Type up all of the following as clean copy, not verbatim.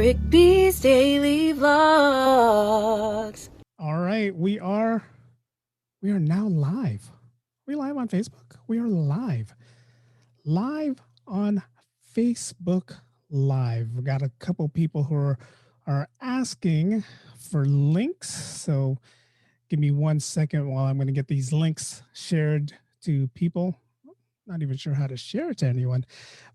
Eric B's Daily Vlogs. All right, we are now live. We're live on Facebook. We are live on Facebook Live. We got a couple people who are asking for links. So give me 1 second while I'm going to get these links shared to people. Not even sure how to share it to anyone,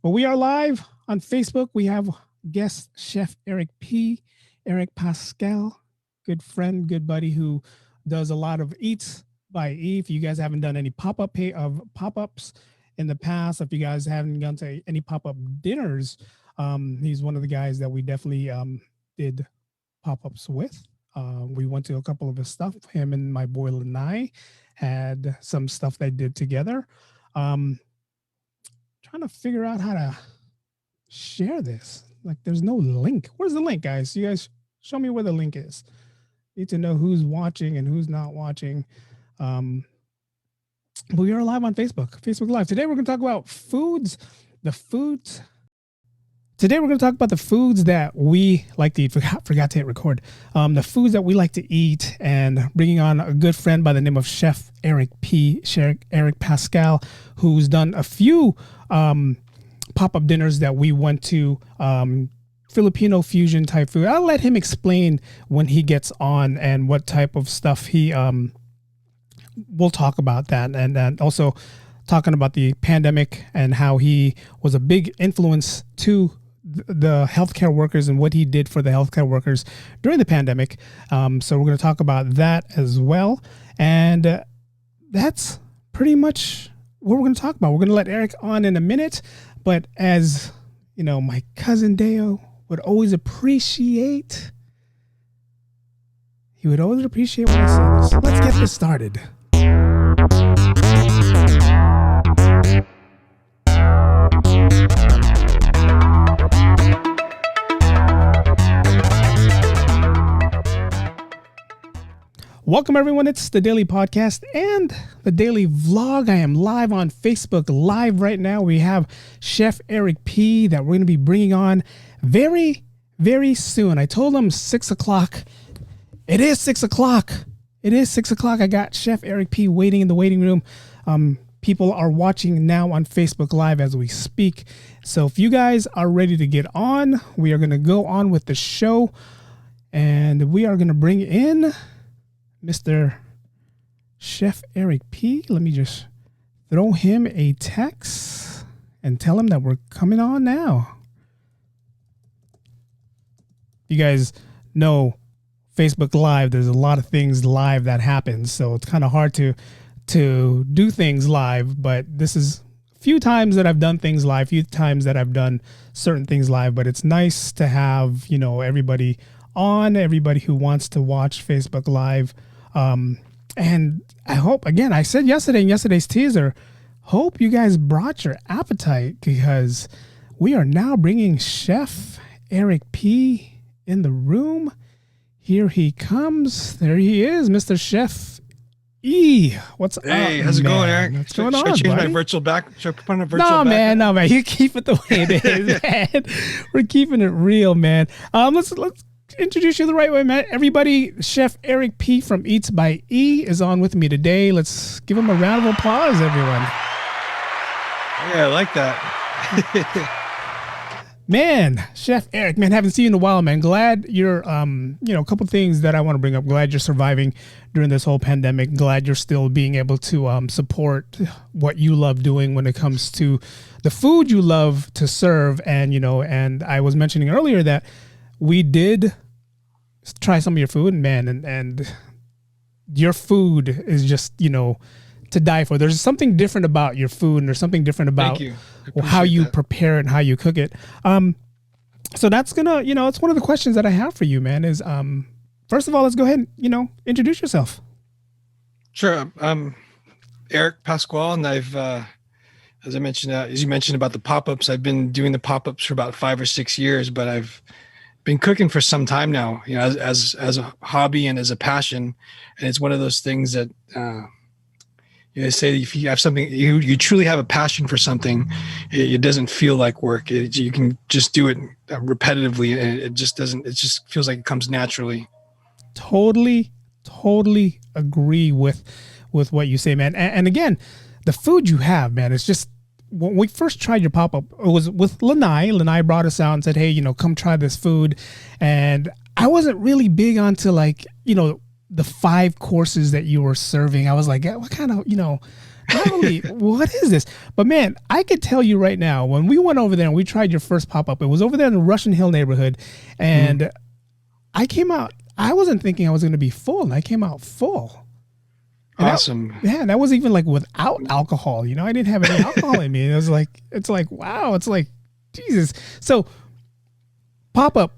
but we are live on Facebook. We have guest chef Eric P, Eric Pascal, good friend, good buddy who does a lot of Eats by E. If you guys haven't done any pop-ups in the past, if you guys haven't gone to any pop-up dinners, he's one of the guys that we definitely did pop-ups with. We went to a couple of his stuff. Him and my boy Lanai had some stuff they did together. Trying to figure out how to share this. Like, there's no link. Where's the link, guys? You guys show me where the link is. Need to know who's watching and who's not watching. But we are live on Facebook Live. Today we're going to talk about Today we're going to talk about the foods that we like to eat. Forgot to hit record. The foods that we like to eat, and bringing on a good friend by the name of Chef Eric P, Chef Eric Pascal, who's done a few pop-up dinners that we went to, Filipino fusion type food. I'll let him explain when he gets on and what type of stuff we'll talk about that, and also talking about the pandemic and how he was a big influence to the healthcare workers and what he did for the healthcare workers during the pandemic. So we're going to talk about that as well. And that's pretty much what we're going to talk about. We're going to let Eric on in a minute. But as you know, my cousin Deo would always appreciate. He would always appreciate when I say this. Let's get this started. Welcome, everyone. It's the Daily Podcast and the Daily Vlog. I am live on Facebook Live right now. We have Chef Eric P that we're going to be bringing on very, very soon. I told him 6 o'clock. It is 6 o'clock. It is 6 o'clock. I got Chef Eric P waiting in the waiting room. People are watching now on Facebook Live as we speak. So if you guys are ready to get on, we are going to go on with the show. And we are going to bring in Mr. Chef Eric P. Let me just throw him a text and tell him that we're coming on now. You guys know Facebook Live, there's a lot of things live that happens, so it's kind of hard to do things live, but this is a few times that I've done things live, few times that I've done certain things live, but it's nice to have, everybody on, everybody who wants to watch Facebook Live. And I hope, again, I said yesterday in yesterday's teaser, hope you guys brought your appetite, because we are now bringing Chef Eric P in the room. Here he comes. There he is, Mr. Chef E. What's up? Hey, how's it going, Eric? What's going on, on, change buddy? my virtual back? Should I put on a virtual No, man. You keep it the way it is, man. We're keeping it real, man. Let's introduce you the right way, man. Everybody, Chef Eric P from Eats by E is on with me today. Let's give him a round of applause, everyone. Yeah, I like that. Man, Chef Eric, man, haven't seen you in a while, man. Glad you're, a couple things that I want to bring up. Glad you're surviving during this whole pandemic. Glad you're still being able to support what you love doing when it comes to the food you love to serve. And, and I was mentioning earlier that we did try some of your food, man, and your food is just, to die for. There's something different about your food, and there's something different about how you prepare it and how you cook it. So that's gonna, it's one of the questions that I have for you, man, is, first of all, let's go ahead and, introduce yourself. Sure. I'm Eric Pasquale, and I've, as you mentioned about the pop-ups, I've been doing the pop-ups for about 5 or 6 years, but I've been cooking for some time now, as a hobby and as a passion. And it's one of those things that, say if you have something, you truly have a passion for something, it doesn't feel like work. You can just do it repetitively, and it just doesn't. It just feels like it comes naturally. Totally agree with what you say, man. And again, the food you have, man, it's just, when we first tried your pop-up, it was with Lanai. Lanai brought us out and said, hey, come try this food. And I wasn't really big onto like, the 5 courses that you were serving. I was like, what kind of, not really, what is this? But man, I could tell you right now, when we went over there and we tried your first pop-up, it was over there in the Russian Hill neighborhood. And I came out, I wasn't thinking I was going to be full, and I came out full. And awesome. That was even like without alcohol. I didn't have any alcohol in me. It's like, wow. It's like, Jesus. So pop-up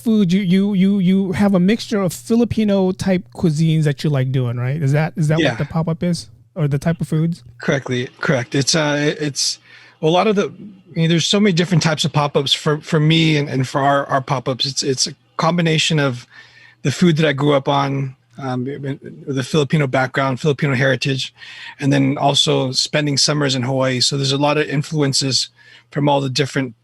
food, you have a mixture of Filipino type cuisines that you like doing, right? Is that what the pop-up is, or the type of foods? Correct. It's a lot of there's so many different types of pop-ups for me and for our pop-ups. It's a combination of the food that I grew up on, the Filipino background, Filipino heritage, and then also spending summers in Hawaii. So there's a lot of influences from all the different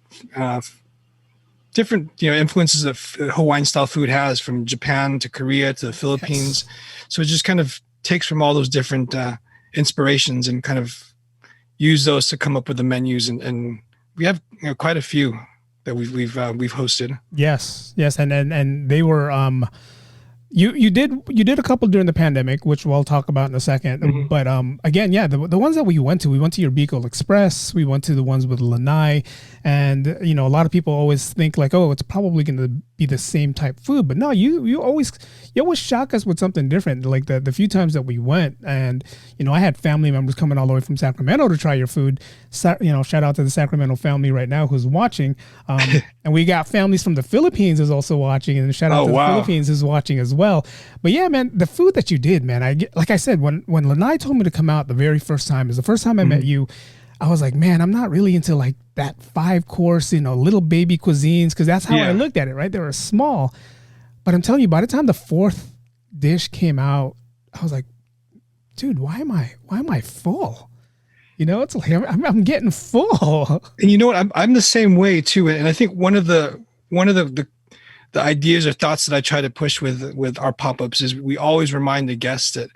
influences that Hawaiian style food has, from Japan to Korea to the Philippines. Yes. So it just kind of takes from all those different inspirations and kind of use those to come up with the menus. And we have quite a few that we've hosted. Yes. And they were, you did a couple during the pandemic, which we'll talk about in a second. Mm-hmm. But again, the ones that we went to your Bicol Express. We went to the ones with Lanai, and a lot of people always think like, oh, it's probably going to be the same type food. But no, you always shock us with something different. Like the few times that we went, and I had family members coming all the way from Sacramento to try your food. Shout out to the Sacramento family right now who's watching. And we got families from the Philippines who's also watching, and shout out to the Philippines who's watching as well. But yeah, man, the food that you did, man, like I said, when Lanai told me to come out the very first time, is the first time I met you, I was like, man, I'm not really into like that 5-course, little baby cuisines, because that's how I looked at it, right? They were small. But I'm telling you, by the time the 4th dish came out, I was like, dude, why am I full? It's like I'm getting full. And you know what? I'm the same way too. And I think one of the ideas or thoughts that I try to push with our pop-ups is we always remind the guests that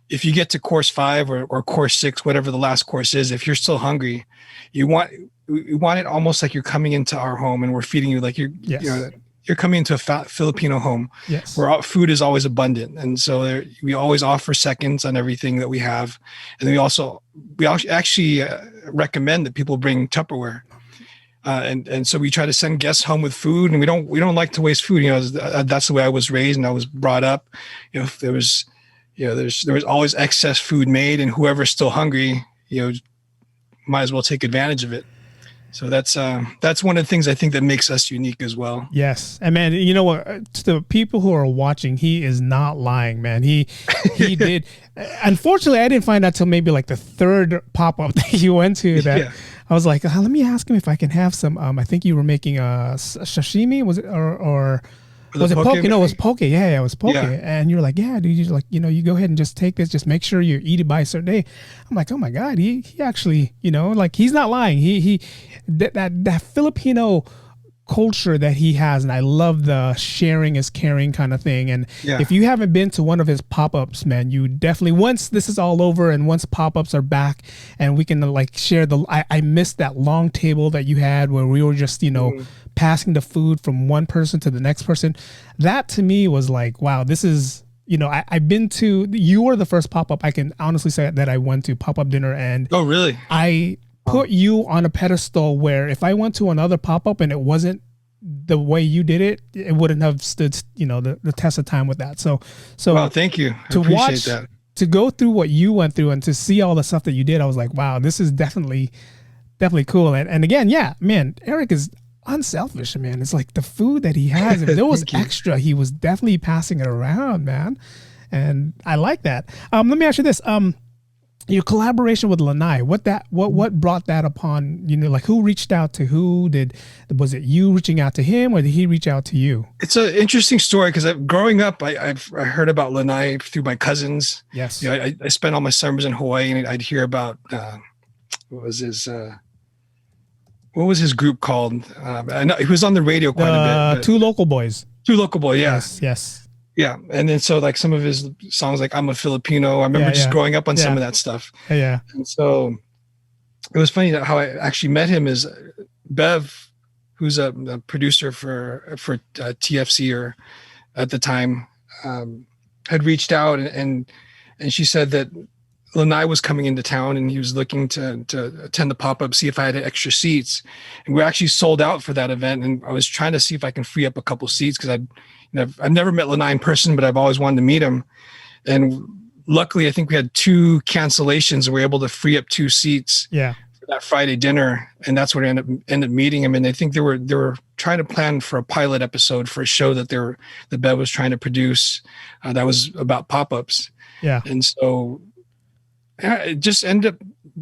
if you get to course 5 or course 6, whatever the last course is, if you're still hungry, we want it almost like you're coming into our home and we're feeding you like you're coming into a Filipino home, where food is always abundant. And so we always offer seconds on everything that we have. And we actually recommend that people bring Tupperware. And so we try to send guests home with food, and we don't like to waste food. That's the way I was raised and I was brought up. If there was always excess food made, and whoever's still hungry, might as well take advantage of it. So that's one of the things I think that makes us unique as well. Yes. And man, you know what, to the people who are watching, he is not lying, man. He did. Unfortunately, I didn't find out till maybe like the 3rd pop-up that you went to that I was like, let me ask him if I can have some, I think you were making a sashimi, was it, or was it poke? No, it was poke. Yeah, it was poke. Yeah. And you're like, yeah, dude, you like, you go ahead and just take this. Just make sure you eat it by a certain day. I'm like, oh my God, he actually, like he's not lying. He that Filipino culture that he has, and I love the sharing is caring kind of thing. And if you haven't been to one of his pop-ups, man, you definitely, once this is all over and once pop-ups are back and we can like share I missed that long table that you had where we were just passing the food from one person to the next person. That to me was like, wow, this is, I've been to, you were the first pop-up I can honestly say that I went to, pop-up dinner. And oh really? I put you on a pedestal where if I went to another pop-up and it wasn't the way you did it, it wouldn't have stood, the test of time with that. So well, thank you. I appreciate that. To go through what you went through and to see all the stuff that you did, I was like, wow, this is definitely cool. And again, yeah, man, Eric is unselfish, man. It's like the food that he has, if there was extra, he was definitely passing it around, man. And I like that. Let me ask you this. your collaboration with Lanai, what brought that upon, like who reached out to who? Was it you reaching out to him, or did he reach out to you? It's an interesting story because growing up, I heard about Lanai through my cousins. Yes. I spent all my summers in Hawaii, and I'd hear about what was his group called? I know he was on the radio quite a bit. Two Local Boys. Two Local Boys, yeah. Yes. Yeah, and then so like some of his songs, like "I'm a Filipino," I remember just growing up on some of that stuff. Yeah. And so it was funny that how I actually met him is Bev, who's a producer for TFC or at the time, had reached out and she said that Lanai was coming into town and he was looking to attend the pop-up, see if I had extra seats. And we're actually sold out for that event. And I was trying to see if I can free up a couple seats because I've never met Lanai in person, but I've always wanted to meet him. And luckily, I think we had 2 cancellations and we were able to free up 2 seats for that Friday dinner. And that's where I ended up meeting him. And I think they were trying to plan for a pilot episode for a show that Bev was trying to produce that was about pop-ups. Yeah. And so it just ended up,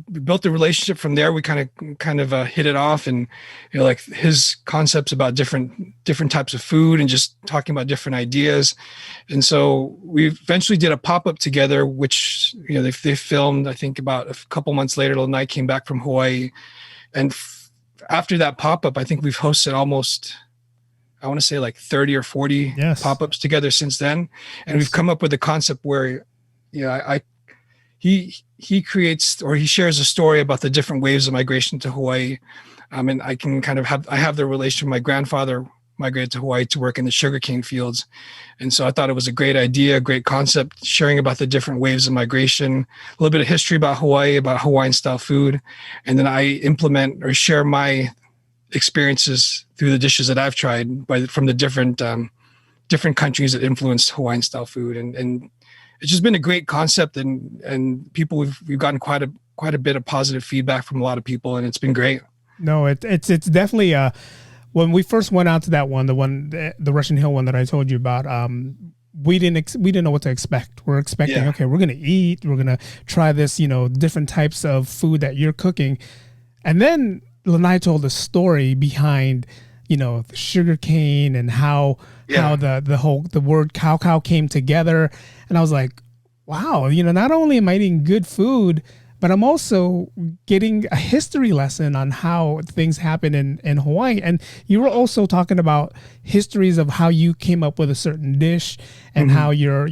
we built a relationship from there. We kind of hit it off, and like his concepts about different types of food and just talking about different ideas. And so we eventually did a pop-up together, which they filmed. I think about a couple months later, Lanai came back from Hawaii, and after that pop-up, I think we've hosted almost, I want to say like 30 or 40 pop-ups together since then. And we've come up with a concept where he creates, or he shares a story about the different waves of migration to Hawaii. And I can I have the relation. My grandfather migrated to Hawaii to work in the sugarcane fields. And so I thought it was a great idea, a great concept, sharing about the different waves of migration, a little bit of history about Hawaii, about Hawaiian style food. And then I implement or share my experiences through the dishes that I've tried from the different countries that influenced Hawaiian style food. And it's just been a great concept, and people, we've gotten quite a bit of positive feedback from a lot of people, and it's been great. No, it's definitely when we first went out to that one, the Russian Hill one that I told you about, we didn't know what to expect. We're expecting, okay, we're gonna eat, we're gonna try this, different types of food that you're cooking, and then Lanai told the story behind, the sugar cane and how the word cow came together. And I was like, wow, not only am I eating good food, but I'm also getting a history lesson on how things happen in Hawaii. And you were also talking about histories of how you came up with a certain dish and how your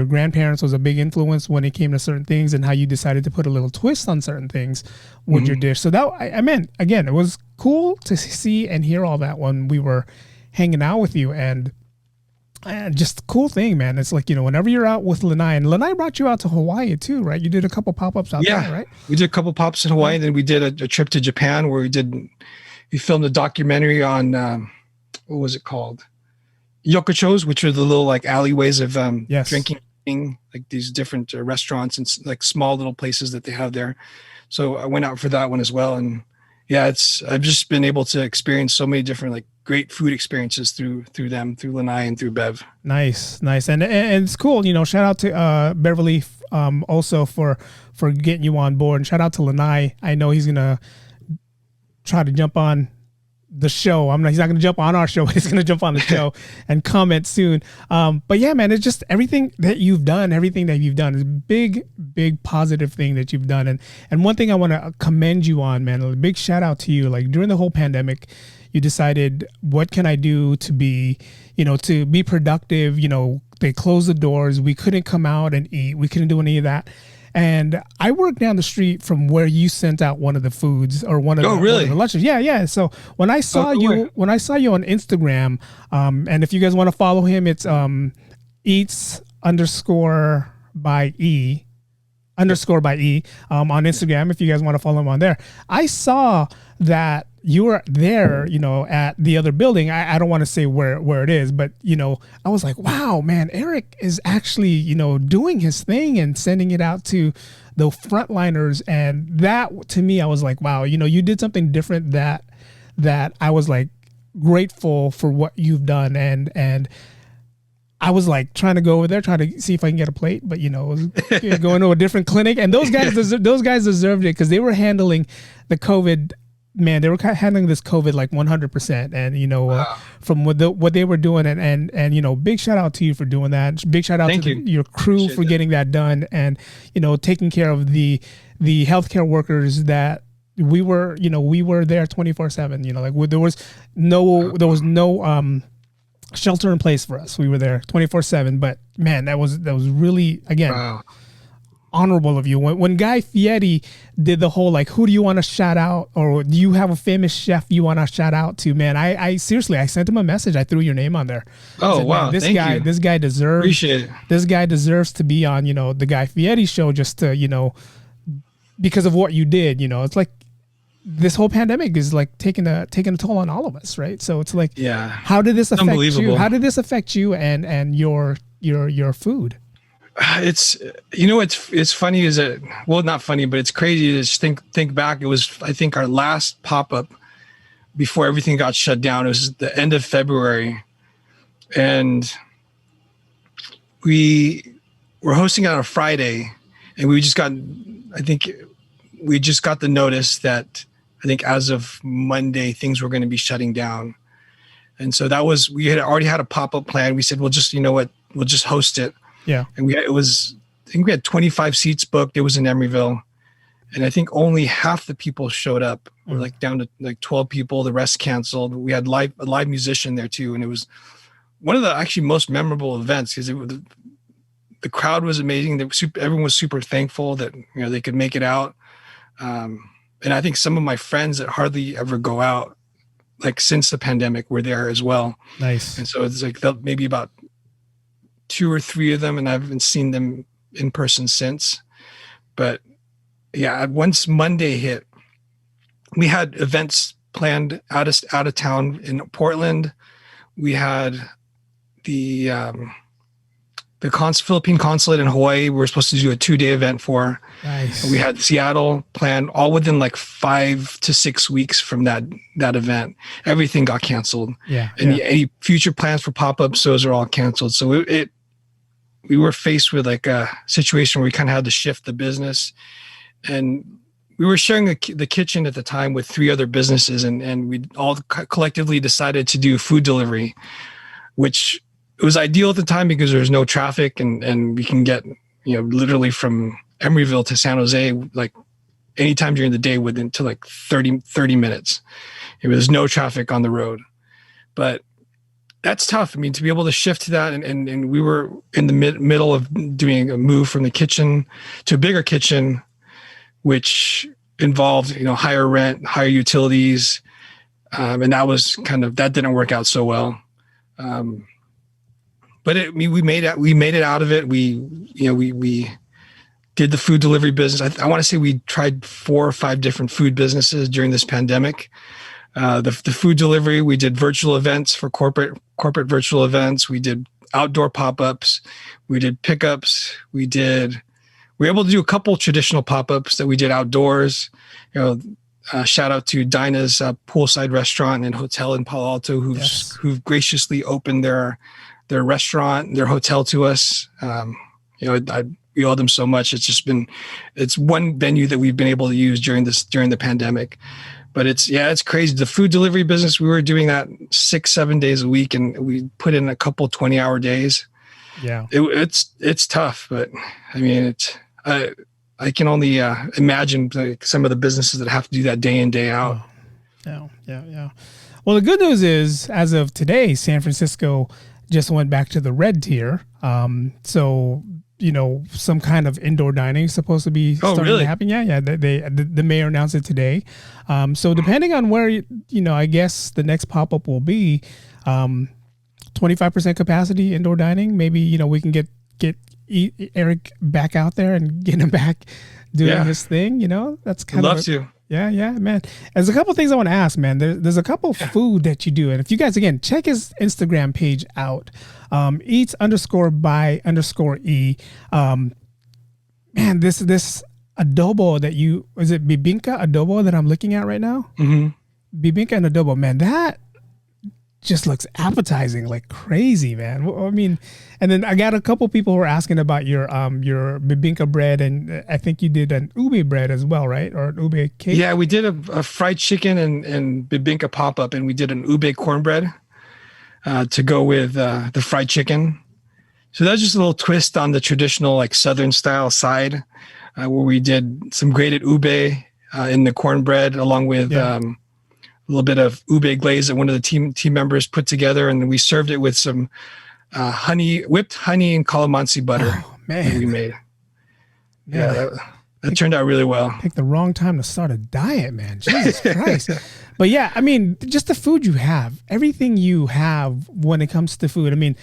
grandparents was a big influence when it came to certain things, and how you decided to put a little twist on certain things with your dish. So that, I meant, again, it was cool to see and hear all that when we were hanging out with you. And just a cool thing, man. It's like, whenever you're out with Lanai, and Lanai brought you out to Hawaii too, right? You did a couple pop-ups out there, right? We did a couple pop-ups in Hawaii. Then we did a trip to Japan where we filmed a documentary on, what was it called? Yokochos, which are the little like alleyways of drinking, like these different restaurants and like small little places that they have there. So I went out for that one as well. And I've just been able to experience so many different like great food experiences through them, through Lanai and through Bev. Nice. And it's cool. Shout out to Beverly also for getting you on board, and shout out to Lanai. I know he's gonna try to jump on the show. He's not going to jump on our show, but he's going to jump on the show and comment soon. But yeah, man, it's just everything that you've done is big positive thing that you've done. And one thing I want to commend you on, man, a big shout out to you. Like during the whole pandemic, you decided, what can I do to be productive? They closed the doors. We couldn't come out and eat. We couldn't do any of that. And I work down the street from where you sent out one of the foods, or one of the lunches. Yeah. So when I saw you on Instagram, and if you guys want to follow him, it's eats_by_e on Instagram. If you guys want to follow him on there, I saw that you were there, at the other building. I don't want to say where it is, but, I was like, wow, man, Eric is actually, doing his thing and sending it out to the frontliners. And that, to me, I was like, wow, you did something different that I was like grateful for what you've done. And I was like trying to go over there, trying to see if I can get a plate, but it was going to a different clinic, and those guys deserved it because they were handling the COVID. Man, they were handling this COVID like 100%, and Wow. from what they were doing, and big shout out to you for doing that. Big shout out Thank to you. your crew Appreciate for that. getting that done, and taking care of the healthcare workers that we were there 24/7. There was no shelter in place for us. We were there 24/7, but man, that was really, again, Wow. honorable of you. When Guy Fieri did the whole like, who do you want to shout out, or do you have a famous chef you want to shout out to? Man, I seriously, I sent him a message. I threw your name on there. Oh, said, wow. this Thank guy, you. this guy deserves. Appreciate it. This guy deserves to be on, the Guy Fieri show, just to, because of what you did. It's like this whole pandemic is like taking a toll on all of us, right? So it's like, Yeah. how did this affect you? Unbelievable. How did this affect you and your food? It's it's funny, is it, well, not funny, but it's crazy to just think back. It was, I think, our last pop-up before everything got shut down. It was the end of February, and we were hosting on a Friday, and we just got the notice that I think as of Monday things were going to be shutting down. And so we had already had a pop-up plan. We said, we'll just, we'll just host it. Yeah. And I think we had 25 seats booked. It was in Emeryville. And I think only half the people showed up. We're like down to like 12 people. The rest canceled. We had a live musician there too. And it was one of the actually most memorable events because the crowd was amazing. Everyone was super thankful that, they could make it out. And I think some of my friends that hardly ever go out, like since the pandemic, were there as well. Nice. And so it's like maybe about 2 or 3 of them, and I haven't seen them in person since. But yeah, once Monday hit, we had events planned out of town in Portland. We had the Philippine consulate in Hawaii. We were supposed to do a 2-day event for. Nice. We had Seattle planned, all within like 5 to 6 weeks from that event. Everything got canceled. Yeah. And any future plans for pop-ups, those are all canceled. So we were faced with like a situation where we kind of had to shift the business, and we were sharing the kitchen at the time with 3 other businesses, and we all collectively decided to do food delivery, which it was ideal at the time because there was no traffic, and we can get, literally from Emeryville to San Jose, like anytime during the day within to like 30 minutes. There was no traffic on the road, but that's tough. I mean, to be able to shift to that, and we were in the middle of doing a move from the kitchen to a bigger kitchen, which involved, higher rent, higher utilities. And that didn't work out so well. But we made it out of it. We did the food delivery business. I want to say we tried 4 or 5 different food businesses during this pandemic. The food delivery, we did virtual events for corporate virtual events. We did outdoor pop-ups. We did pickups. We were able to do a couple traditional pop-ups that we did outdoors. Shout out to Dinah's poolside restaurant and hotel in Palo Alto, who've graciously opened their restaurant, their hotel to us. We owe them so much. It's one venue that we've been able to use during the pandemic. But it's crazy. The food delivery business, we were doing that 6-7 days a week, and we put in a couple 20-hour days. Yeah. It's tough, but I mean, I can only imagine like some of the businesses that have to do that day in, day out. Oh. Yeah. Well, the good news is, as of today, San Francisco just went back to the red tier. So, some kind of indoor dining is supposed to be starting to happen. Yeah. The mayor announced it today. So depending on where, I guess the next pop-up will be, 25% capacity indoor dining. Maybe, we can get Eric back out there and get him back doing his thing. That's kind of. Love to. Yeah, man. There's a couple things I want to ask, man. There's a couple food that you do. And if you guys, again, check his Instagram page out, eats_by_e. Man, this adobo that is it bibingka adobo that I'm looking at right now? Mm-hmm. Bibingka and adobo, man, just looks appetizing like crazy, man. I mean, and then I got a couple people who were asking about your bibinka bread, and I think you did an ube bread as well, right? Or an ube cake. Yeah, we did a fried chicken and bibinka pop up, and we did an ube cornbread to go with the fried chicken. So that's just a little twist on the traditional like Southern style side, where we did some grated ube in the cornbread along with a little bit of ube glaze that one of the team members put together, and we served it with some whipped honey and calamansi butter that we made. Yeah, that turned out really well. Picked the wrong time to start a diet, man. Jesus Christ. But yeah, I mean, just the food you have, everything you have when it comes to food. I mean,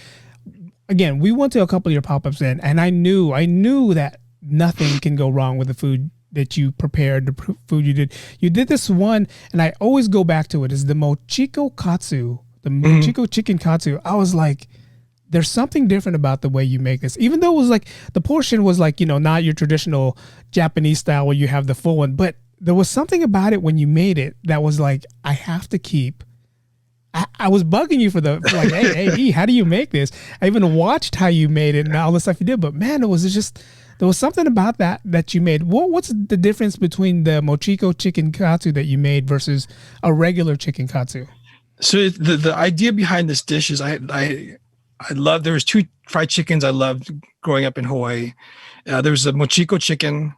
again, we went to a couple of your pop-ups and I knew that nothing can go wrong with the food that you prepared, the food you did. You did this one, and I always go back to it, is the mochiko katsu, the mochiko chicken katsu. I was like, there's something different about the way you make this. Even though it was like, the portion was like, not your traditional Japanese style where you have the full one, but there was something about it when you made it that was like, I have to keep. I was bugging you for like, hey, how do you make this? I even watched how you made it and all the stuff you did, but man, there was something about that you made. What's the difference between the mochiko chicken katsu that you made versus a regular chicken katsu? So the idea behind this dish is I love, there was two fried chickens I loved growing up in Hawaii. There was a mochiko chicken,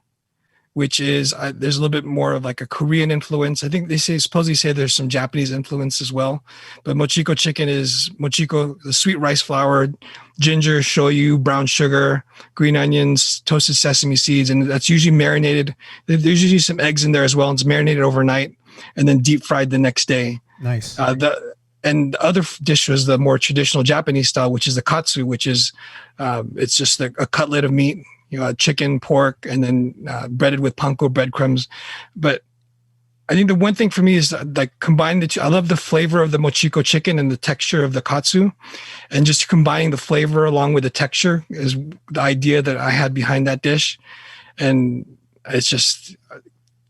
which is there's a little bit more of like a Korean influence. I think they supposedly say there's some Japanese influence as well. But mochiko chicken is mochiko, the sweet rice flour, ginger, shoyu, brown sugar, green onions, toasted sesame seeds, and that's usually marinated. There's usually some eggs in there as well, and it's marinated overnight and then deep fried the next day. Nice. And the other dish was the more traditional Japanese style, which is the katsu, which is it's just a cutlet of meat. Chicken, pork, and then breaded with panko breadcrumbs. But I think the one thing for me is like combining the two. I love the flavor of the mochiko chicken and the texture of the katsu, and just combining the flavor along with the texture is the idea that I had behind that dish. And it's just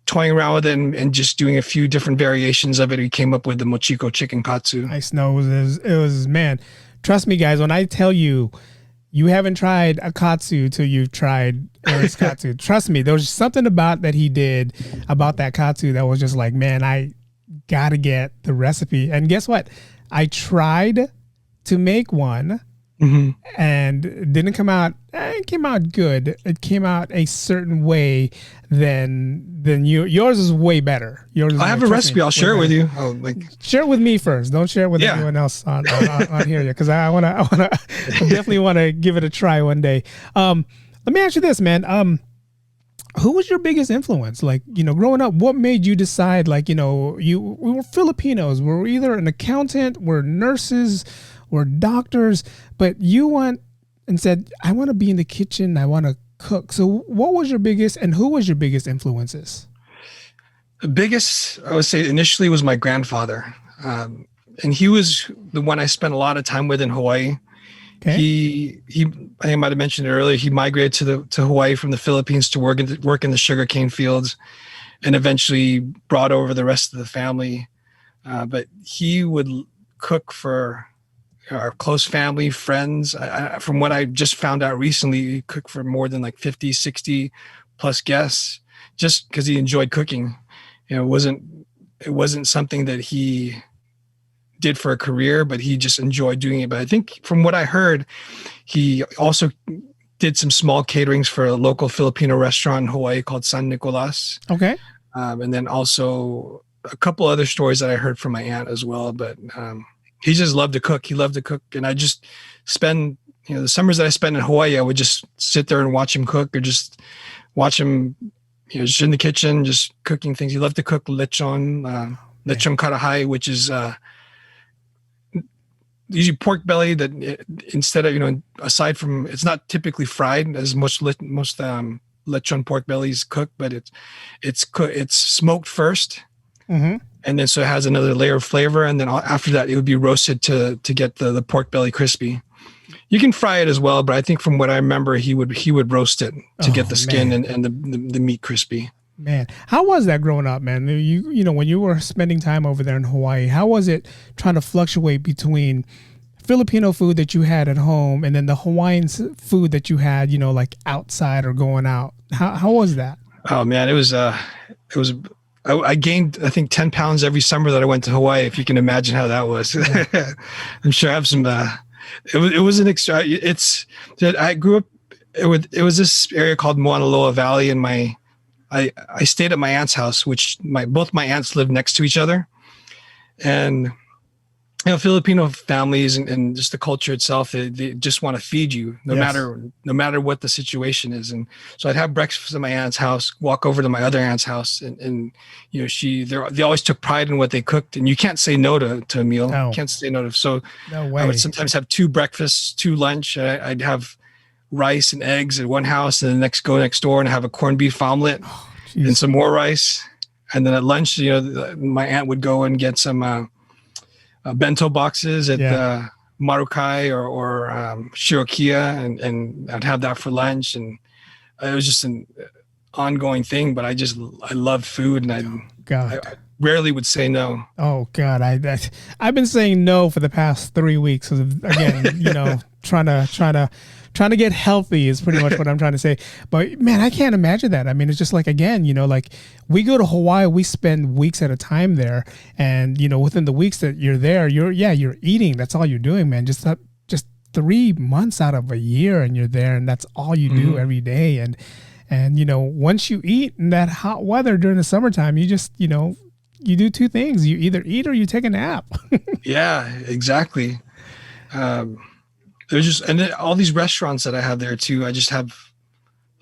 toying around with it and just doing a few different variations of it. We came up with the mochiko chicken katsu. Nice. No, it was man. Trust me, guys. When I tell you, you haven't tried a katsu till you've tried Eric's katsu. Trust me, there was something about that he did about that katsu that was just like, man, I gotta get the recipe. And guess what? I tried to make one and it didn't come out. It came out good. It came out a certain way than yours is way better. Yours is I have a recipe. I'll share it with you. Share it with me first. Don't share it with anyone else on here yet, because I definitely want to give it a try one day. Let me ask you this, man. Who was your biggest influence? Like, growing up, what made you decide, like, we were Filipinos. We're either an accountant, we're nurses, we're doctors, but you went and said, I want to be in the kitchen. I want to cook. So what was your biggest, and who was your biggest influences? The biggest, I would say initially, was my grandfather. And he was the one I spent a lot of time with in Hawaii. Okay. He I think I might have mentioned it earlier. He migrated to Hawaii from the Philippines to work in the sugarcane fields, and eventually brought over the rest of the family. But he would cook for our close family, friends. From what I just found out recently, he cooked for more than like 50, 60 plus guests, just because he enjoyed cooking. It wasn't something that he did for a career, but he just enjoyed doing it. But I think from what I heard, he also did some small caterings for a local Filipino restaurant in Hawaii called San Nicolas. Okay. And then also a couple other stories that I heard from my aunt as well. But he just loved to cook. He loved to cook. And I just spend, the summers that I spent in Hawaii, I would just sit there and watch him cook, or just watch him, just in the kitchen, just cooking things. He loved to cook lechon karahai, which is usually pork belly that instead of, aside from, it's not typically fried as most lechon pork bellies cooked, but it's smoked first. Mm-hmm. And then so it has another layer of flavor, and then after that it would be roasted to get the pork belly crispy. You can fry it as well, but I think from what I remember, he would roast it to get the skin and the meat crispy. Man, how was that growing up, man? You know, when you were spending time over there in Hawaii, how was it trying to fluctuate between Filipino food that you had at home and then the Hawaiian food that you had, you know, like outside or going out? How was that? Oh man, it was. I gained, I think, 10 pounds every summer that I went to Hawaii. If you can imagine how that was, Yeah. I'm sure I have some. It was an extra. It's that I grew up. It was this area called Mauna Loa Valley, and I stayed at my aunt's house, which both my aunts lived next to each other, and Filipino families and just the culture itself, they just want to feed you Yes. no matter what the situation is. And so I'd have breakfast at my aunt's house, walk over to my other aunt's house, and you know, they always took pride in what they cooked, and you can't say no to a meal. No. You can't say no to. So No I would way. sometimes have two breakfasts, two lunch. I'd have rice and eggs at one house, and then go next door and have a corned beef omelet Oh, and jeez. some more rice. And then at lunch, you know, my aunt would go and get some bento boxes at Yeah. Marukai or Shirokiya, and I'd have that for lunch. And it was just an ongoing thing. But I love food, and God. I rarely would say no. Oh God. I've been saying no for the past 3 weeks. 'Cause again, you know, trying to get healthy is pretty much what I'm trying to say. But man, I can't imagine that. I mean, it's just like, again, you know, like we go to Hawaii, we spend weeks at a time there, and you know, within the weeks that you're there, you're eating. That's all you're doing, man. Just 3 months out of a year, and you're there, and that's all you do every day. And you know, once you eat in that hot weather during the summertime, you just, you know, you do two things: you either eat or you take a nap. Yeah, exactly. Um, there's just, and then all these restaurants that I have there too. I just have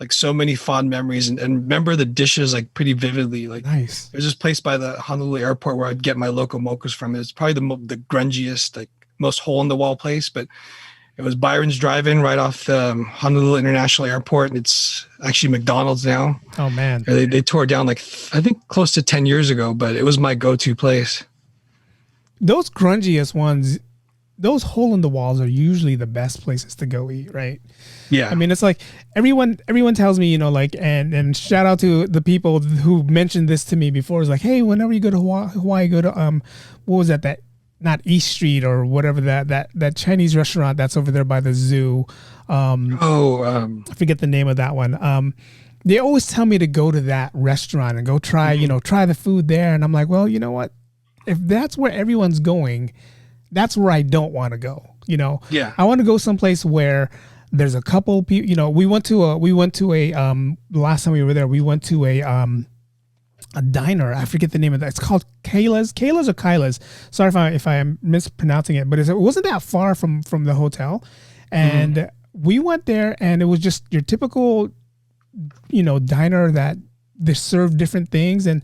like so many fond memories, and remember the dishes like pretty vividly. Like Nice. there's this place by the Honolulu airport where I'd get my local mochas from. It's probably the grungiest, like most hole in the wall place, but it was Byron's Drive-In right off the Honolulu International Airport. And it's actually McDonald's now. Oh man. They tore it down like I think close to 10 years ago, but it was my go-to place. Those grungiest ones, those hole in the walls are usually the best places to go eat, right? Yeah. I mean, it's like everyone tells me, you know, like, and shout out to the people who mentioned this to me before. It's like, hey, whenever you go to Hawaii, go to what was that not East Street or whatever that Chinese restaurant that's over there by the zoo. I forget the name of that one. They always tell me to go to that restaurant and go try, you know, try the food there. And I'm like, well, you know what? If that's where everyone's going, that's where I don't want to go. You know, Yeah. I want to go someplace where there's a couple people. You know, we went to a last time we were there, we went to a diner. I forget the name of that. It's called Kayla's or Kyla's. Sorry if I am mispronouncing it, but it wasn't that far from the hotel, and we went there, and it was just your typical, you know, diner that they serve different things. And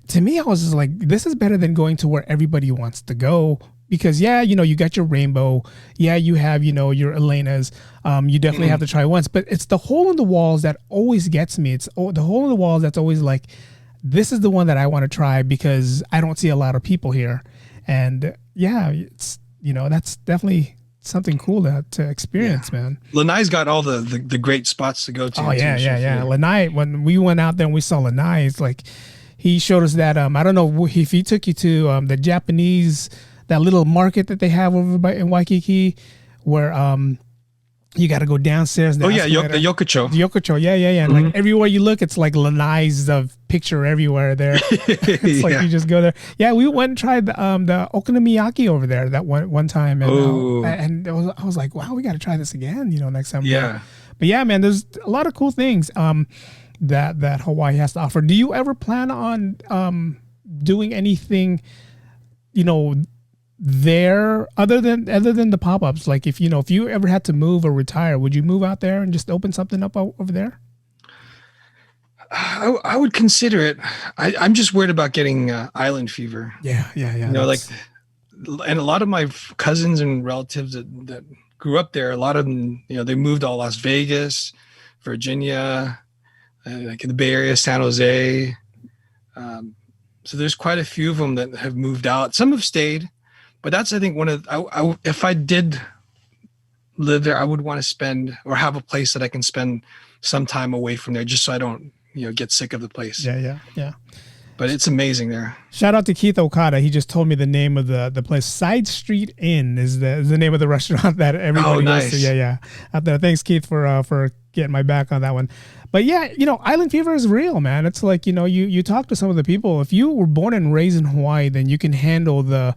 to me, I was just like, this is better than going to where everybody wants to go. Because yeah, you know, you got your rainbow, yeah, you have, you know, your Elena's, you definitely have to try once, but it's the hole in the walls that always gets me. It's the hole in the walls that's always like, this is the one that I want to try because I don't see a lot of people here. And yeah, it's, you know, that's definitely something cool to experience, man. Lanai's got all the great spots to go to. Oh yeah, too, yeah. for- Lanai, when we went out there and we saw Lanai, it's like he showed us that I don't know if he took you to the Japanese, that little market that they have over by in Waikiki, where you got to go downstairs. Oh yeah, the Yokocho. The Yokocho, yeah. And like everywhere you look, it's like Lanai's picture everywhere there. It's like you just go there. Yeah, we went and tried the okonomiyaki over there that one time, and I was like, wow, we got to try this again, you know, next time. Yeah. But yeah, man, there's a lot of cool things that Hawaii has to offer. Do you ever plan on doing anything, you know, there other than the pop-ups? Like if you ever had to move or retire, would you move out there and just open something up over there? I would consider it. I'm just worried about getting island fever. Yeah. You know, like, and a lot of my cousins and relatives that grew up there, a lot of them, you know, they moved to Las Vegas, Virginia, like in the Bay Area, San Jose. So there's quite a few of them that have moved out. Some have stayed, but that's, I think, one of, if I did live there, I would want to spend or have a place that I can spend some time away from there, just so I don't get sick of the place. Yeah. But it's amazing there. Shout out to Keith Okada. He just told me the name of the place. Side Street Inn is the name of the restaurant that everybody goes to. Yeah. Out there. Thanks, Keith, for getting my back on that one. But yeah, island fever is real, man. It's like, you talk to some of the people. If you were born and raised in Hawaii, then you can handle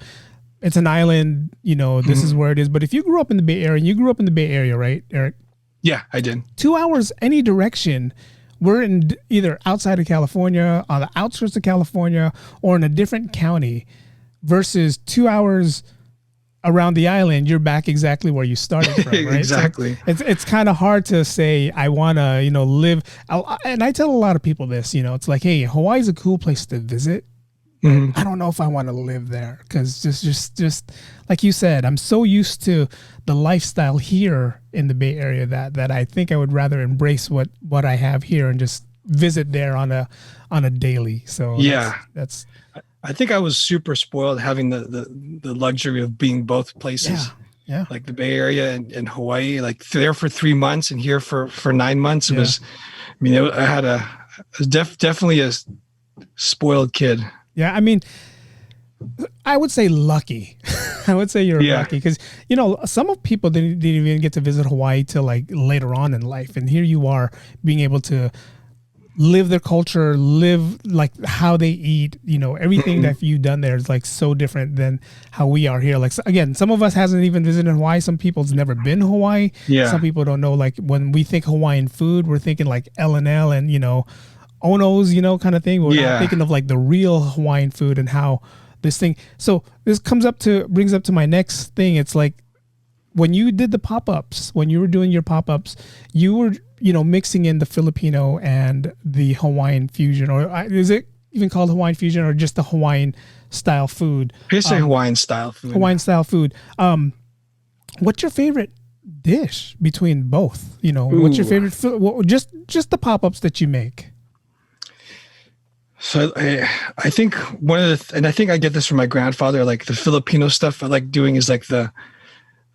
it's an island, this is where it is. But if you grew up in the Bay Area, and you grew up in the Bay Area, right, Eric? Yeah, I did. 2 hours any direction. We're in either outside of California, on the outskirts of California, or in a different county, versus 2 hours around the island. You're back exactly where you started from, right? Exactly. So it's kind of hard to say I want to live. And I tell a lot of people this. It's like, hey, Hawaii's a cool place to visit. I don't know if I want to live there because just like you said, I'm so used to the lifestyle here in the Bay Area that I think I would rather embrace what I have here and just visit there on a daily. So yeah, that's I think I was super spoiled having the luxury of being both places. Yeah. Like the Bay Area and Hawaii, like there for 3 months and here for 9 months. It was, I was definitely a spoiled kid. Yeah, I mean, I would say lucky. I would say you're lucky because, some of people didn't even get to visit Hawaii till like later on in life. And here you are being able to live their culture, live like how they eat, everything that you've done there is like so different than how we are here. Like, again, some of us hasn't even visited Hawaii. Some people's never been to Hawaii. Yeah. Some people don't know, like when we think Hawaiian food, we're thinking like L&L and, Ono's, kind of thing. We're not thinking of like the real Hawaiian food and how this thing. So this brings up to my next thing. It's like when you did the pop-ups, when you were doing your pop-ups, you were, mixing in the Filipino and the Hawaiian fusion, or is it even called Hawaiian fusion or just the Hawaiian style food? Basically Hawaiian style food. Hawaiian style food. What's your favorite dish between both? What's your favorite food? Just the pop-ups that you make. So I think and I think I get this from my grandfather, like the Filipino stuff I like doing is like the,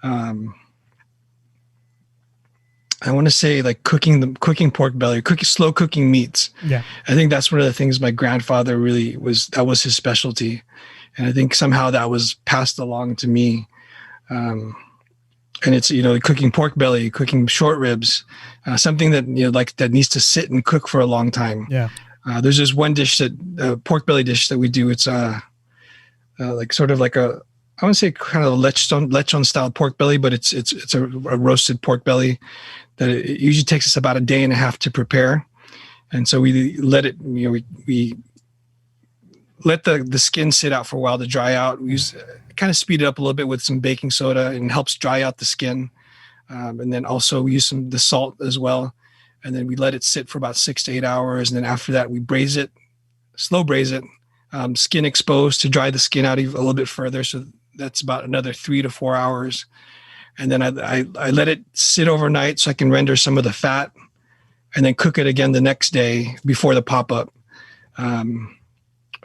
I want to say like cooking pork belly, slow cooking meats. Yeah. I think that's one of the things my grandfather that was his specialty. And I think somehow that was passed along to me. And it's, cooking pork belly, cooking short ribs, something that, that needs to sit and cook for a long time. Yeah. There's this one dish pork belly dish that we do. It's like sort of like I want to say kind of a lechon style pork belly, but it's a roasted pork belly that it usually takes us about a day and a half to prepare. And so we let it, we let the skin sit out for a while to dry out. We kind of speed it up a little bit with some baking soda and helps dry out the skin. And then also we use the salt as well. And then we let it sit for about 6 to 8 hours. And then after that, we slow braise it, skin exposed to dry the skin out a little bit further. So that's about another 3 to 4 hours. And then I let it sit overnight so I can render some of the fat and then cook it again the next day before the pop-up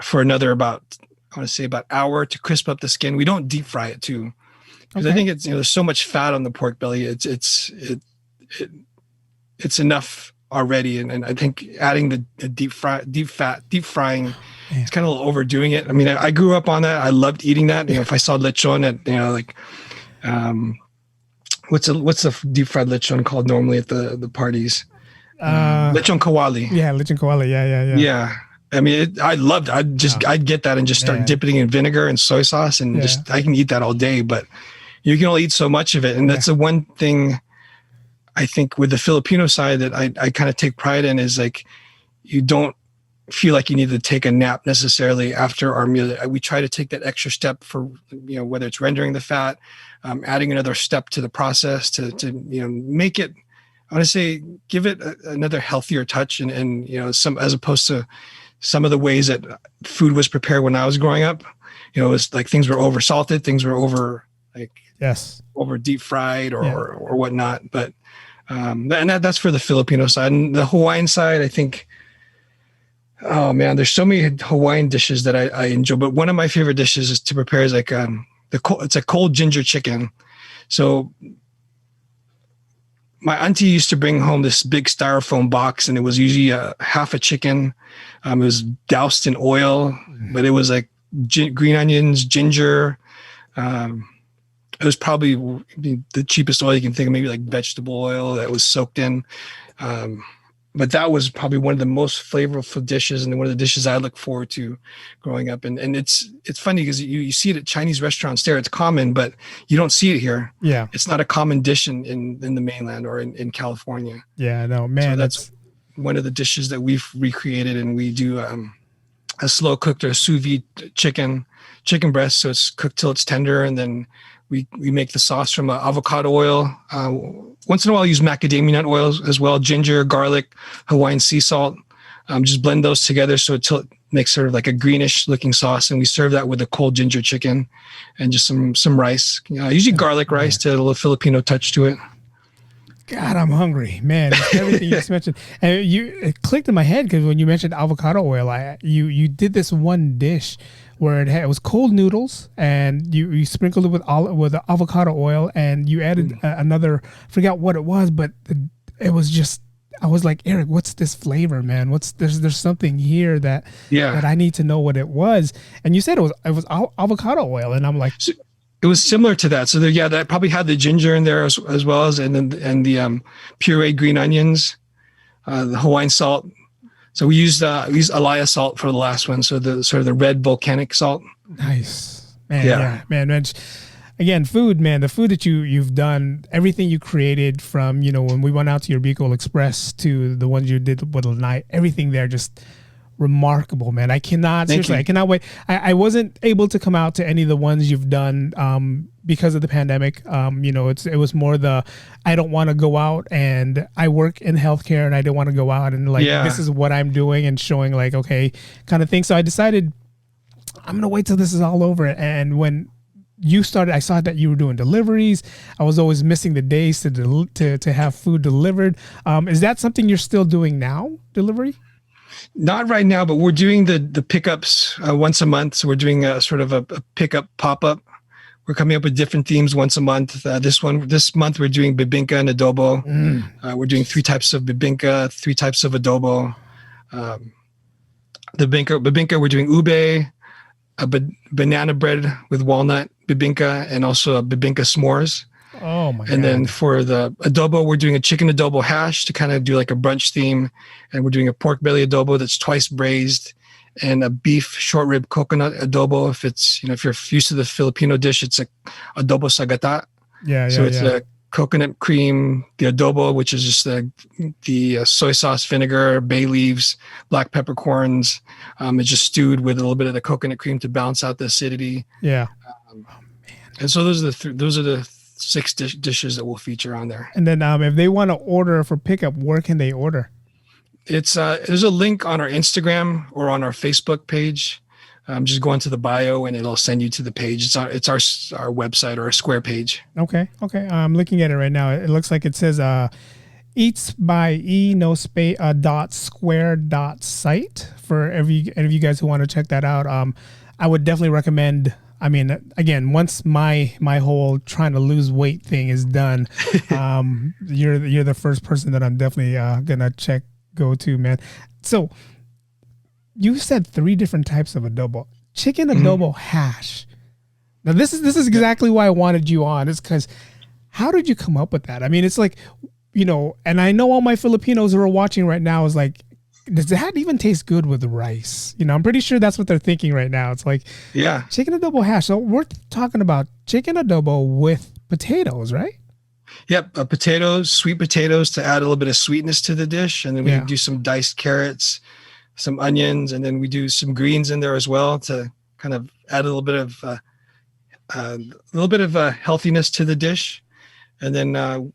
for another about hour to crisp up the skin. We don't deep fry it too. Because I think it's, there's so much fat on the pork belly. It's enough already. And I think adding the deep frying, it's kind of a little overdoing it. I mean, I grew up on that. I loved eating that. If I saw lechon what's a deep fried lechon called normally at the parties? Lechon kawali. Yeah. Lechon kawali. Yeah. Yeah. I mean, I'd get that and just start dipping it in vinegar and soy sauce and I can eat that all day, but you can only eat so much of it. And that's the one thing I think with the Filipino side that I kind of take pride in is like, you don't feel like you need to take a nap necessarily after our meal. We try to take that extra step for, whether it's rendering the fat, adding another step to the process to make it, I want to say, give it another healthier touch and some, as opposed to some of the ways that food was prepared when I was growing up. It was like things were over salted, things were over over deep fried or whatnot. But and that's for the Filipino side. And the Hawaiian side, I think, oh man, there's so many Hawaiian dishes that I enjoy. But one of my favorite dishes is to prepare is like it's a cold ginger chicken. So my auntie used to bring home this big styrofoam box, and it was usually half a chicken. It was doused in oil, but it was like green onions, ginger. It was probably the cheapest oil you can think of, maybe like vegetable oil that was soaked in. But that was probably one of the most flavorful dishes, and one of the dishes I look forward to growing up. And it's funny because you see it at Chinese restaurants there. It's common, but you don't see it here. Yeah. It's not a common dish in the mainland or in California. Yeah, no, man. So that's one of the dishes that we've recreated, and we do a slow cooked or sous vide chicken breast. So it's cooked till it's tender, and then we make the sauce from avocado oil. Once in a while, I use macadamia nut oils as well, ginger, garlic, Hawaiian sea salt. Just blend those together till it makes sort of like a greenish looking sauce, and we serve that with a cold ginger chicken and just some rice. Usually garlic rice to a little Filipino touch to it. God, I'm hungry, man. Everything you just mentioned, and it clicked in my head because when you mentioned avocado oil, you did this one dish where it was cold noodles, and you sprinkled it with avocado oil, and you added another, I forgot what it was, but it was just, I was like, Eric, what's this flavor, man? There's something here that I need to know what it was. And you said it was avocado oil, and I'm like, it was similar to that. So that probably had the ginger in there as well as the pureed green onions, the Hawaiian salt. So we used Alaya salt for the last one. So the sort of the red volcanic salt. Nice, man. Yeah, man. Again, food, man. The food that you've done, everything you created from when we went out to your Bicol Express to the ones you did with Lanai, everything there just remarkable, man. I cannot wait. I wasn't able to come out to any of the ones you've done because of the pandemic. It was more I don't want to go out, and I work in healthcare, and I don't want to go out and this is what I'm doing and showing okay kind of thing. So I decided I'm gonna wait till this is all over. And when you started, I saw that you were doing deliveries. I was always missing the days to have food delivered. Is that something you're still doing now, delivery? Not right now, but we're doing the pickups once a month. So we're doing a sort of a pickup pop-up. We're coming up with different themes once a month. This month we're doing bibingka and adobo. We're doing 3 types of bibingka, 3 types of adobo. The bibingka we're doing ube, a banana bread with walnut bibingka, and also a bibingka s'mores. Oh my God. And then for the adobo, we're doing a chicken adobo hash to kind of do like a brunch theme. And we're doing a pork belly adobo that's twice braised, and a beef short rib coconut adobo. If you're used to the Filipino dish, it's a adobo sa gata. So it's a coconut cream, the adobo, which is just the soy sauce, vinegar, bay leaves, black peppercorns. It's just stewed with a little bit of the coconut cream to balance out the acidity. Yeah. And so those are the 6 dishes that we'll feature on there. And then if they want to order for pickup, where can they order? It's there's a link on our Instagram or on our Facebook page. Just go into the bio and it'll send you to the page. It's our website or our Square page. Okay. I'm looking at it right now. It looks like it says eatsbye.square.site for any of you guys who want to check that out. I would definitely recommend. I mean, again, once my whole trying to lose weight thing is done, you're the first person that I'm definitely gonna go to, man. So you said 3 different types of adobo. Chicken adobo hash. Now this is exactly why I wanted you on. It's because how did you come up with that? I mean, it's like, and I know all my Filipinos who are watching right now is like, does that even taste good with rice? I'm pretty sure that's what they're thinking right now. It's like, chicken adobo hash. So we're talking about chicken adobo with potatoes, right? Yep, potatoes, sweet potatoes to add a little bit of sweetness to the dish, and then we do some diced carrots, some onions, and then we do some greens in there as well to kind of add a little bit of healthiness to the dish. And then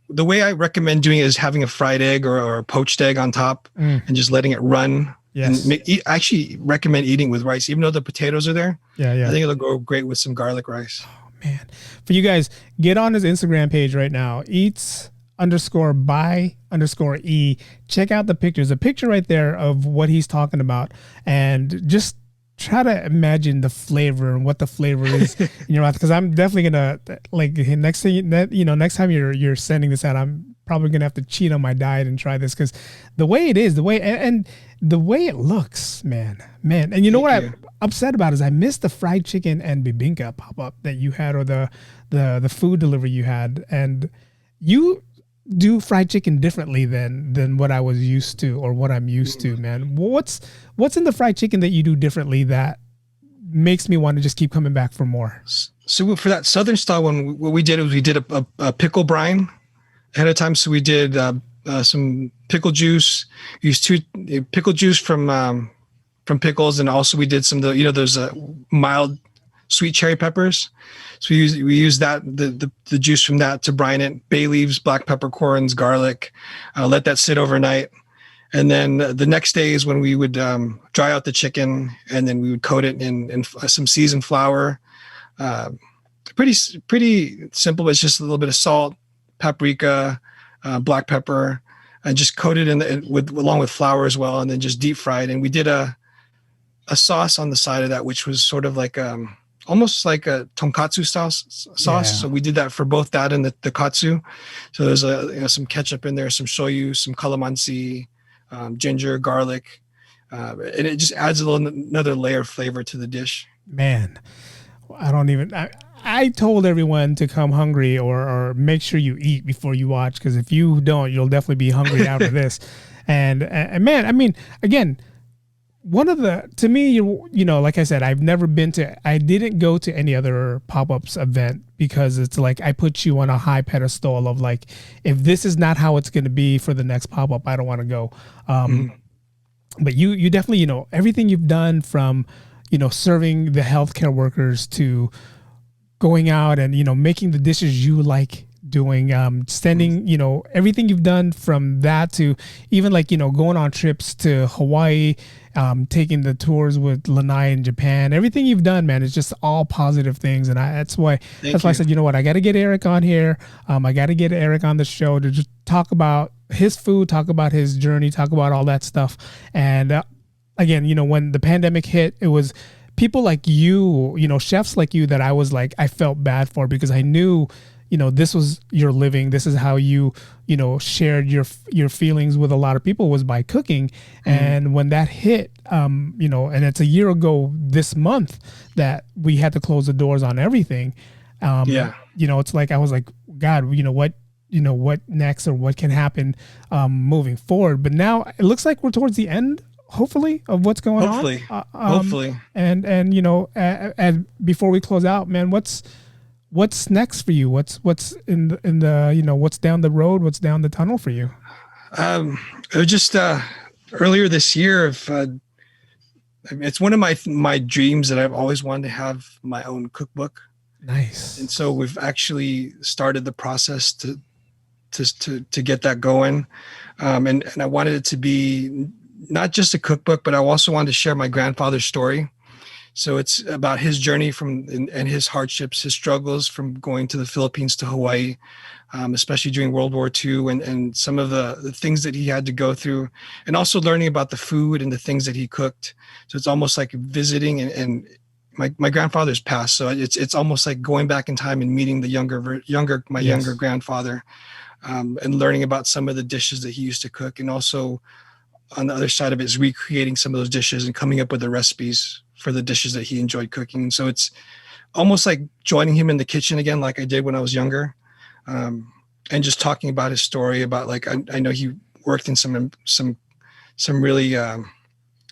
the way I recommend doing it is having a fried egg or a poached egg on top and just letting it run. Yes. And I actually recommend eating with rice, even though the potatoes are there. Yeah. I think it'll go great with some garlic rice. Oh, man. For you guys, get on his Instagram page right now. eats_by_e. Check out the pictures. A picture right there of what he's talking about. And just try to imagine the flavor and what the flavor is in your mouth, because I'm definitely gonna next time you're sending this out, I'm probably gonna have to cheat on my diet and try this because the way it is, the way and the way it looks, man. And you know Thank what I'm you. upset about is I missed the fried chicken and bibinka pop up that you had, or the food delivery you had, and you do fried chicken differently than what I was used to or what I'm used to, man. What's in the fried chicken that you do differently that makes me want to just keep coming back for more? So for that southern style one, what we did was we did a pickle brine ahead of time. So we did some pickle juice, used pickle juice from pickles, and also we did some of the those mild sweet cherry peppers. So we used that the juice from that to brine it. Bay leaves, black peppercorns, garlic. Let that sit overnight. And then the next day is when we would dry out the chicken, and then we would coat it in some seasoned flour. Uh, pretty simple. But it's just a little bit of salt, paprika, black pepper, and just coat it along with flour as well, and then just deep fried. And we did a sauce on the side of that, which was sort of like almost like a tonkatsu sauce. Yeah. So we did that for both that and the katsu. So there's some ketchup in there, some shoyu, some calamansi, ginger, garlic, and it just adds another layer of flavor to the dish. Man, I told everyone to come hungry or make sure you eat before you watch, because if you don't, you'll definitely be hungry after this. And man, I mean, again, one of the, to me, like I said, I didn't go to any other pop-ups event because it's like I put you on a high pedestal of like, if this is not how it's going to be for the next pop-up, I don't want to go. But you definitely, everything you've done from, serving the healthcare workers to going out and, making the dishes you like doing, sending, everything you've done from that to even like, going on trips to Hawaii, taking the tours with Lanai in Japan, everything you've done, man, is just all positive things. And that's why I said, you know what, I got to get Eric on here. I got to get Eric on the show to just talk about his food, talk about his journey, talk about all that stuff. And again, when the pandemic hit, it was people like you, chefs like you that I was like, I felt bad for, because I knew, this was your living. This is how you, shared your feelings with a lot of people, was by cooking. And when that hit, and it's a year ago this month that we had to close the doors on everything. It's like, I was like, God, what next, or what can happen moving forward? But now it looks like we're towards the end, hopefully, of what's going on. Hopefully. And before we close out, man, what's next for you? What's in the what's down the road? What's down the tunnel for you? It was just earlier this year. It's one of my dreams that I've always wanted to have my own cookbook. Nice. And so we've actually started the process to get that going. And I wanted it to be not just a cookbook, but I also wanted to share my grandfather's story. So it's about his journey and his hardships, his struggles from going to the Philippines to Hawaii, especially during World War II, and some of the things that he had to go through, and also learning about the food and the things that he cooked. So it's almost like visiting, and my grandfather's passed, so it's almost like going back in time and meeting the younger grandfather, and learning about some of the dishes that he used to cook, and also on the other side of it is recreating some of those dishes and coming up with the recipes for the dishes that he enjoyed cooking. So it's almost like joining him in the kitchen again, like I did when I was younger, and just talking about his story. About like I know he worked in some really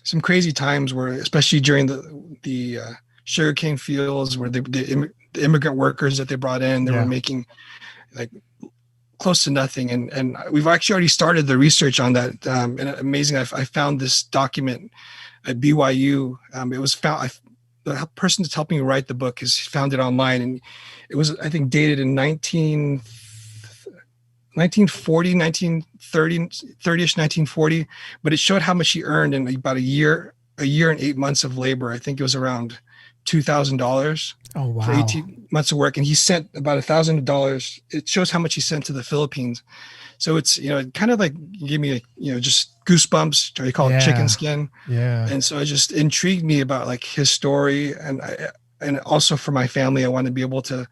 some crazy times, where especially during the sugarcane fields, where the immigrant workers that they brought in, they were making like close to nothing. And we've actually already started the research on that. And amazing, I found this document at BYU. It was found, the person that's helping me write the book has found it online, and it was, I think, dated in 1940, 1930-ish, 1940, but it showed how much he earned in about a year and 8 months of labor. I think it was around $2,000 for 18 months of work. And he sent about $1,000. It shows how much he sent to the Philippines. So it's, it kind of like gave me just goosebumps, or you call it chicken skin. Yeah. And so it just intrigued me about like his story. And also for my family, I want to be able to,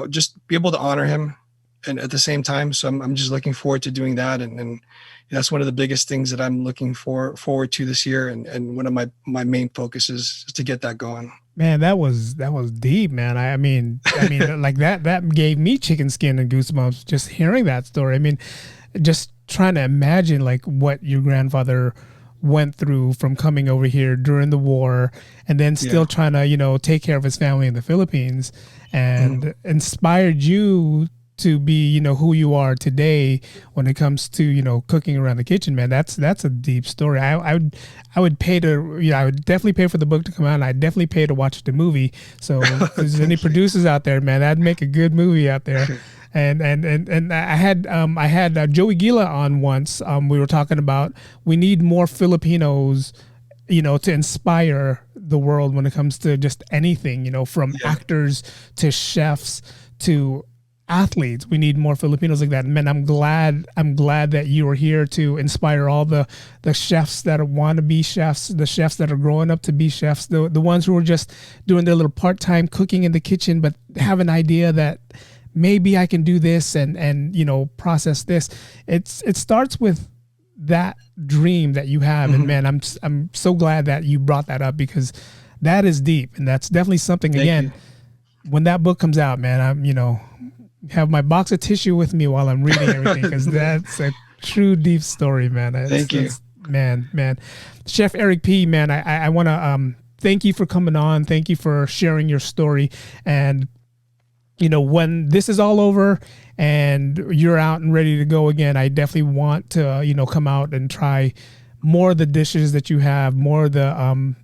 just be able to honor him and at the same time. So I'm just looking forward to doing that. And that's one of the biggest things that I'm looking forward to this year. And one of my main focuses is to get that going. Man, that was deep, man. I mean, like that gave me chicken skin and goosebumps just hearing that story. I mean, just trying to imagine like what your grandfather went through from coming over here during the war and then still trying to, take care of his family in the Philippines, and inspired you to be, who you are today when it comes to, cooking around the kitchen, man. That's a deep story. I would pay to, I would definitely pay for the book to come out, and I'd definitely pay to watch the movie. So if there's any producers out there, man, that'd make a good movie out there. And I had Joey Gila on once. We were talking about we need more Filipinos, to inspire the world when it comes to just anything, from actors to chefs to athletes. We need more Filipinos like that. Man, I'm glad that you are here to inspire all the chefs that want to be chefs, the chefs that are growing up to be chefs, the ones who are just doing their little part-time cooking in the kitchen, but have an idea that maybe I can do this and process this. It starts with that dream that you have. And man, I'm so glad that you brought that up, because that is deep, and that's definitely something. Thank Again, you. When that book comes out, man, I'm have my box of tissue with me while I'm reading everything, because that's a true deep story, man. Thank you. Man. Chef Eric P., man, I want to thank you for coming on. Thank you for sharing your story. And, when this is all over and you're out and ready to go again, I definitely want to, come out and try more of the dishes that you have, more of the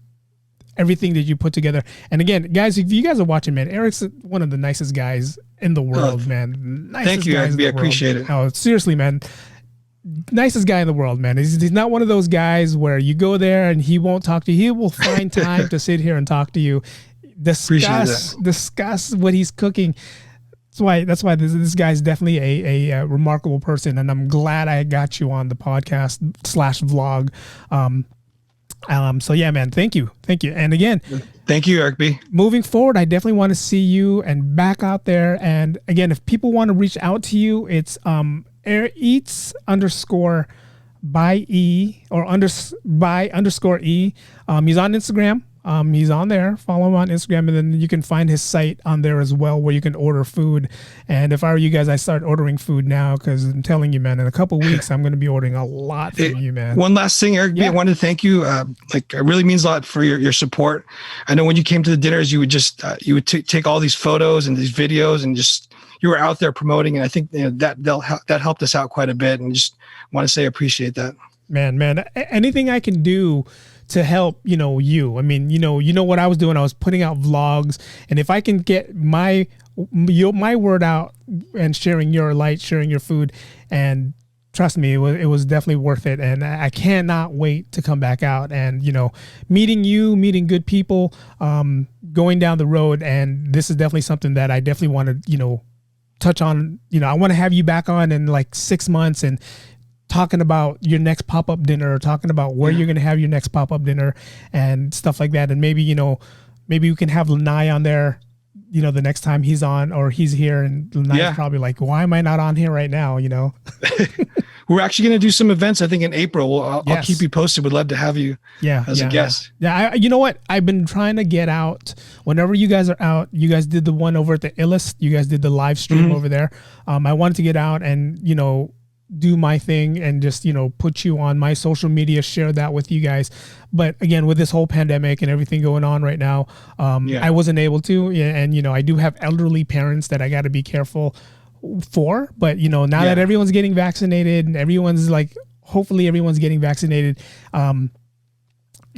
everything that you put together. And again, guys, if you guys are watching, man, Eric's one of the nicest guys in the world, man. Thank you, Eric. I appreciate it. No, seriously, man. Nicest guy in the world, man. He's not one of those guys where you go there and he won't talk to you. He will find time to sit here and talk to you, discuss what he's cooking. That's why this guy's definitely a remarkable person, and I'm glad I got you on the podcast /vlog. So yeah, man, thank you. And again, thank you, Eric B. Moving forward, I definitely want to see you and back out there. And again, if people want to reach out to you, it's eats_by E or by_E. He's on Instagram. He's on there. Follow him on Instagram, and then you can find his site on there as well, where you can order food. And if I were you guys, I start ordering food now, because I'm telling you, man, in a couple of weeks, I'm going to be ordering a lot from you, man. One last thing, Eric, I wanted to thank you. It really means a lot for your support. I know when you came to the dinners, you would just take all these photos and these videos, and just you were out there promoting. And I think that helped us out quite a bit. And just want to say I appreciate that. Man, anything I can do to help, you. I mean, what I was doing. I was putting out vlogs, and if I can get my word out and sharing your light, sharing your food, and trust me, it was definitely worth it. And I cannot wait to come back out and, meeting good people, going down the road. And this is definitely something that I definitely want to, touch on. I want to have you back on in like 6 months and talking about your next pop-up dinner, or talking about where you're going to have your next pop-up dinner and stuff like that. And maybe, maybe we can have Lanai on there, the next time he's on or he's here, and Lanai's probably like, why am I not on here right now? We're actually going to do some events, I think, in April. I'll keep you posted. Would love to have you as a guest. Yeah. You know what? I've been trying to get out whenever you guys are out. You guys did the one over at the Illest. You guys did the live stream over there. I wanted to get out and, do my thing and just, put you on my social media, share that with you guys. But again, with this whole pandemic and everything going on right now, I wasn't able to. And, I do have elderly parents that I got to be careful for. But, now that everyone's getting vaccinated and hopefully everyone's getting vaccinated,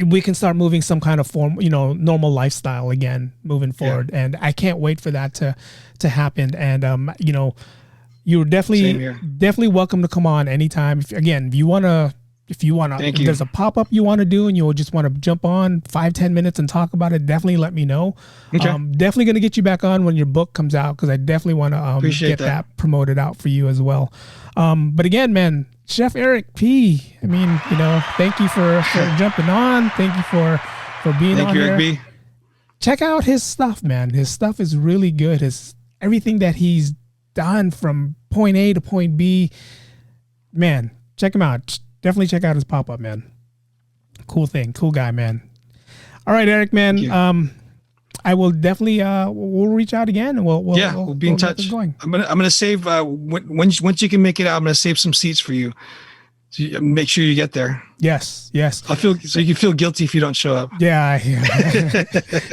we can start moving some kind of form, normal lifestyle again moving forward. And I can't wait for that to happen. And, you're definitely welcome to come on anytime. If you want to, if there's a pop-up you want to do and you just want to jump on 5-10 minutes and talk about it, definitely let me know. Okay. Definitely going to get you back on when your book comes out, because I definitely want to get that promoted out for you as well. But again, man, Chef Eric P., I mean, thank you for jumping on. Thank you for being on here. Thank you, Eric B. Check out his stuff, man. His stuff is really good. Everything that he's done from point A to point B. Man, check him out. Definitely check out his pop-up, man. Cool thing. Cool guy, man. All right, Eric, man. I will definitely we'll reach out again and we'll be in touch. Going. I'm gonna save once you can make it out. I'm gonna save some seats for you. So make sure you get there. Yes. I feel so you feel guilty if you don't show up. Yeah.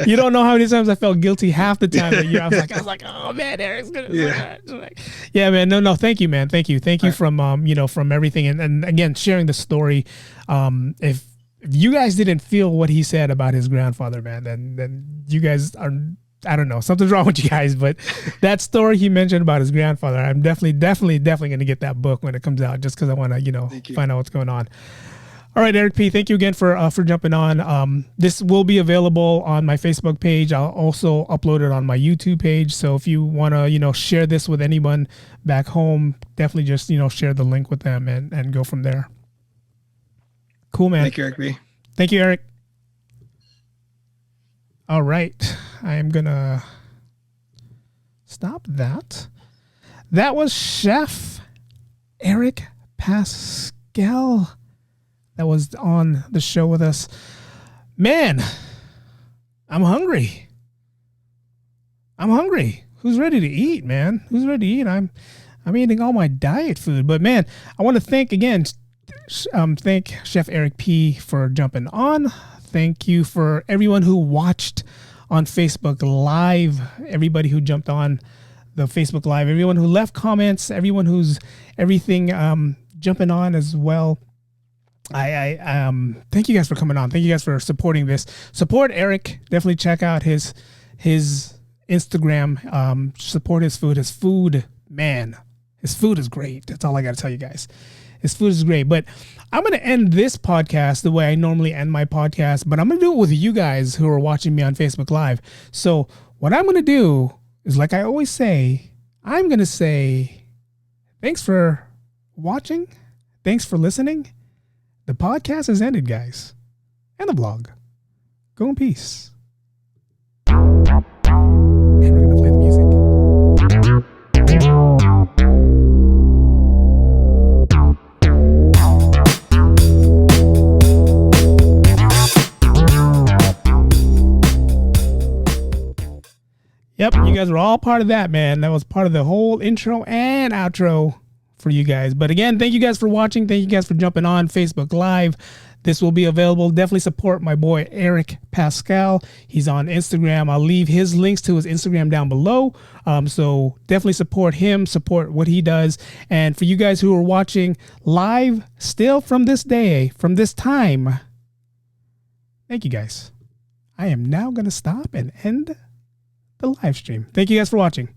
You don't know how many times I felt guilty half the time that I was like, oh man, Eric's gonna. Yeah, man. No. Thank you, man. Thank you from from everything and again sharing the story. If you guys didn't feel what he said about his grandfather, man, then you guys are. I don't know. Something's wrong with you guys, but that story he mentioned about his grandfather, I'm definitely going to get that book when it comes out just because I want to, find out what's going on. All right, Eric P., thank you again for jumping on. This will be available on my Facebook page. I'll also upload it on my YouTube page. So if you want to, share this with anyone back home, definitely just, share the link with them and go from there. Cool, man. Thank you, Eric B. Thank you, Eric. All right. I am going to stop that. That was Chef Eric Pascal that was on the show with us. Man, I'm hungry. Who's ready to eat, man? Who's ready to eat? I'm eating all my diet food. But, man, I want to thank Chef Eric P. for jumping on. Thank you for everyone who watched on Facebook Live, everybody who jumped on the Facebook Live, everyone who left comments, everyone who's jumping on as well. I thank you guys for coming on. Thank you guys for supporting this. Support Eric. Definitely check out his Instagram. Support his food. Man, his food is great. That's all I got to tell you guys. His food is great. But I'm going to end this podcast the way I normally end my podcast, but I'm going to do it with you guys who are watching me on Facebook Live. So what I'm going to do is, like I always say, I'm going to say thanks for watching. Thanks for listening. The podcast has ended, guys. And the vlog. Go in peace. And we're going to play the music. Yep, you guys were all part of that, man. That was part of the whole intro and outro for you guys. But again, thank you guys for watching. Thank you guys for jumping on Facebook Live. This will be available. Definitely support my boy Eric Pascal. He's on Instagram. I'll leave his links to his Instagram down below. So definitely support him, support what he does. And for you guys who are watching live still from this day, from this time, thank you guys. I am now going to stop and end the live stream. Thank you guys for watching.